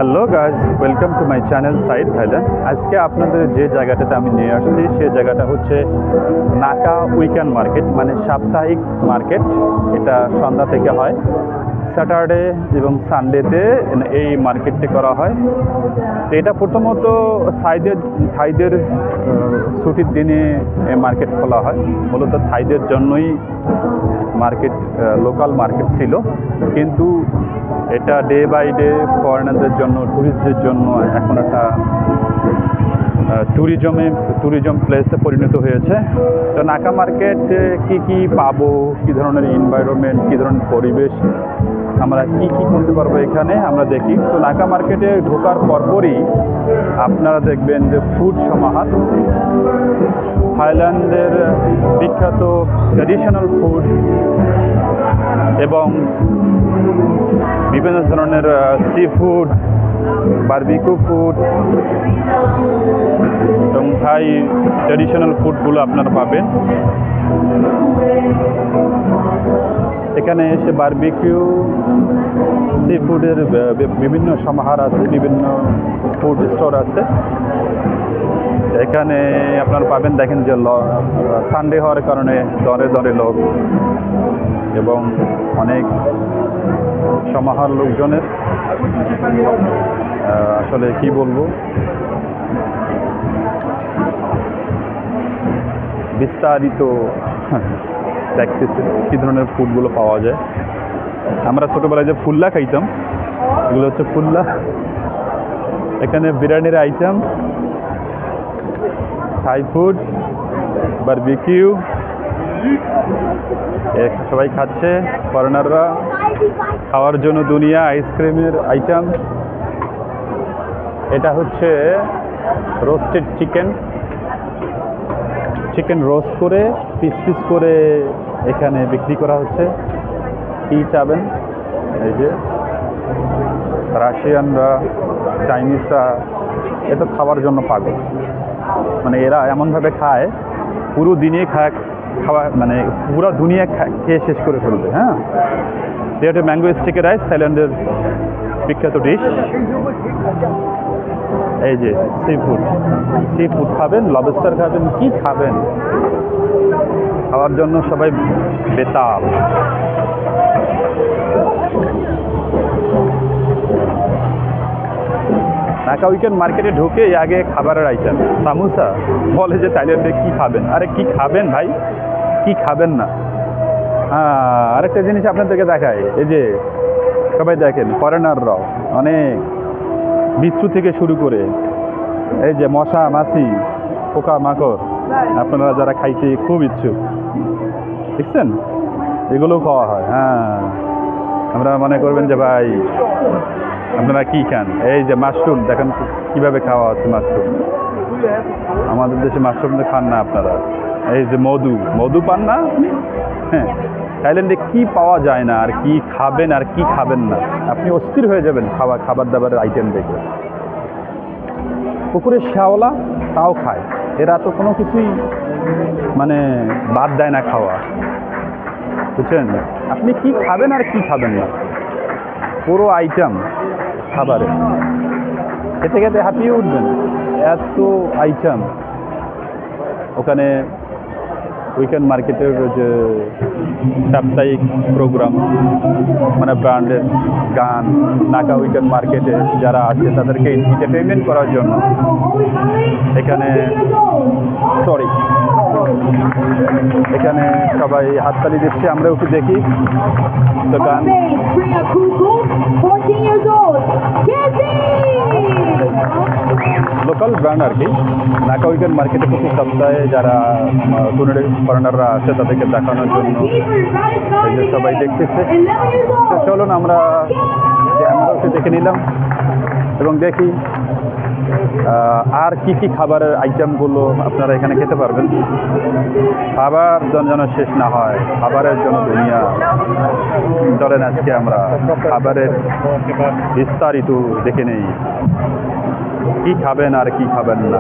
Hello guys, welcome to my channel side Thailand. আজকে আপনাদের যে জায়গাটাতে আমি নিয়ে আসছি সে জায়গাটা হচ্ছে নাকা উইকেন্ড মার্কেট, মানে সাপ্তাহিক মার্কেট। এটা সন্ধ্যা থেকে হয়, স্যাটারডে এবং সানডেতে এই মার্কেটটি করা হয়। তো এটা প্রথমত থাইদের ছুটির দিনে এই মার্কেট খোলা হয়। মূলত থাইদের জন্যই মার্কেট, লোকাল মার্কেট ছিল, কিন্তু এটা ডে বাই ডে ফরেনারদের জন্য, ট্যুরিস্টদের জন্য এখন একটা ট্যুরিজম প্লেসে পরিণত হয়েছে। তো নাকা মার্কেটে কি পাবো, কী ধরনের এনভায়রনমেন্ট, কী ধরনের পরিবেশ, আমরা কি করতে পারবো এখানে আমরা দেখি। তো নাকা মার্কেটে ঢোকার পরপরই আপনারা দেখবেন যে ফুড সমাহার, থাইল্যান্ডের বিখ্যাত ট্র্যাডিশনাল ফুড এবং বিভিন্ন ধরনের সি ফুড, বারবিকিউ ফুড এবং থাই ট্র্যাডিশনাল ফুডগুলো আপনারা পাবেন। এখানে এসে বারবিকিউ, সি ফুডের বিভিন্ন সমাহার আছে, বিভিন্ন ফুড স্টোর আছে। এখানে আপনারা পাবেন, দেখেন যে সানডে হওয়ার কারণে দরে দরে লোক এবং অনেক সমাহার লোকজনের। আসলে কি বলবো, বিস্তারিত দেখতেছে কী ধরনের ফুডগুলো পাওয়া যায়। আমরা ছোটোবেলায় যে ফুল্লা খাইতাম, এগুলো হচ্ছে ফুল্লা। এখানে বিরিয়ানির আইটেম, থাই ফুড, বারবিকিউ, সবাই খাচ্ছে ফরেনাররা। খাওয়ার জন্য দুনিয়া আইসক্রিমের আইটেম। এটা হচ্ছে রোস্টেড চিকেন রোস্ট করে পিস করে এখানে বিক্রি করা হচ্ছে। কি চাবেন, এই যে রাশিয়ানরা, চাইনিজরা এটা খাওয়ার জন্য পাগল। মানে এরা এমনভাবে খায়, পুরো দিনে খাওয়া মানে পুরো দুনিয়া খেয়ে শেষ করে ফেলবে। হ্যাঁ, এটা ম্যাঙ্গো স্টিকি রাইস, থাইল্যান্ডের বিখ্যাত ডিশ। এই যে সি ফুড খাবেন, লবস্টার খাবেন, কি খাবেন, খাওয়ার জন্য সবাই বেতাল। নাকা উইকেন্ড মার্কেটে ঢুকে আগে খাবারের আইটেম সামোসা। বলে যে থাইল্যান্ডে কি খাবেন, আরে কি খাবেন ভাই, কি খাবেন না। হ্যাঁ, আরেকটা জিনিস আপনাদেরকে দেখায়, এই যে সবাই দেখেন ফরেনাররাও অনেক বিচ্ছু থেকে শুরু করে এই যে মশা মাছি পোকা মাকড়, আপনারা যারা খাইতে খুব ইচ্ছুক দেখছেন, এগুলোও খাওয়া হয়। হ্যাঁ, আমরা মনে করবেন যে ভাই আপনারা কি খান, এই যে মাশরুম দেখেন কিভাবে খাওয়া হচ্ছে। মাশরুম আমাদের দেশে মাশরুম তো খান না আপনারা। এই যে মধু পান না। হ্যাঁ, থাইল্যান্ডে কি পাওয়া যায় না, আর কি খাবেন আর কি খাবেন না, আপনি অস্থির হয়ে যাবেন খাবার দাবারের আইটেম দেখে। পুকুরের শ্যাওলা তাও খায় এরা, তো কোনো কিছুই মানে বাদ দেয় না খাওয়া, বুঝছেন। আপনি কি খাবেন আর কি খাবেন না, পুরো আইটেম খাবারে খেতে খেতে হাঁপিয়ে উঠবেন, এত আইটেম। ওখানে উইকেন্ড মার্কেটের যে সাপ্তাহিক প্রোগ্রাম, মানে ব্র্যান্ডের গান, নাকা উইকেন্ড মার্কেটে যারা আছে তাদেরকে এন্টারটেনমেন্ট করার জন্য এখানে সবাই হাততালি দিচ্ছে, আমরা একটু দেখি। তো গান লোকাল ব্র্যান্ড আর কি। নাকা উইকেন্ড মার্কেটে প্রতি সপ্তাহে যারা ফরেনাররা আছে তাদেরকে দেখানোর জন্য এই যে সবাই দেখতেছে। তো চলুন আমরা ওকে দেখে নিলাম এবং দেখি আর কি খাবারের আইটেমগুলো আপনারা এখানে খেতে পারবেন। খাবার যেন শেষ না হয়, খাবারের জন্য দুনিয়া। চলেন আজকে আমরা খাবারের বিস্তারিত দেখে নেই, কি খাবেন আর কি খাবেন না।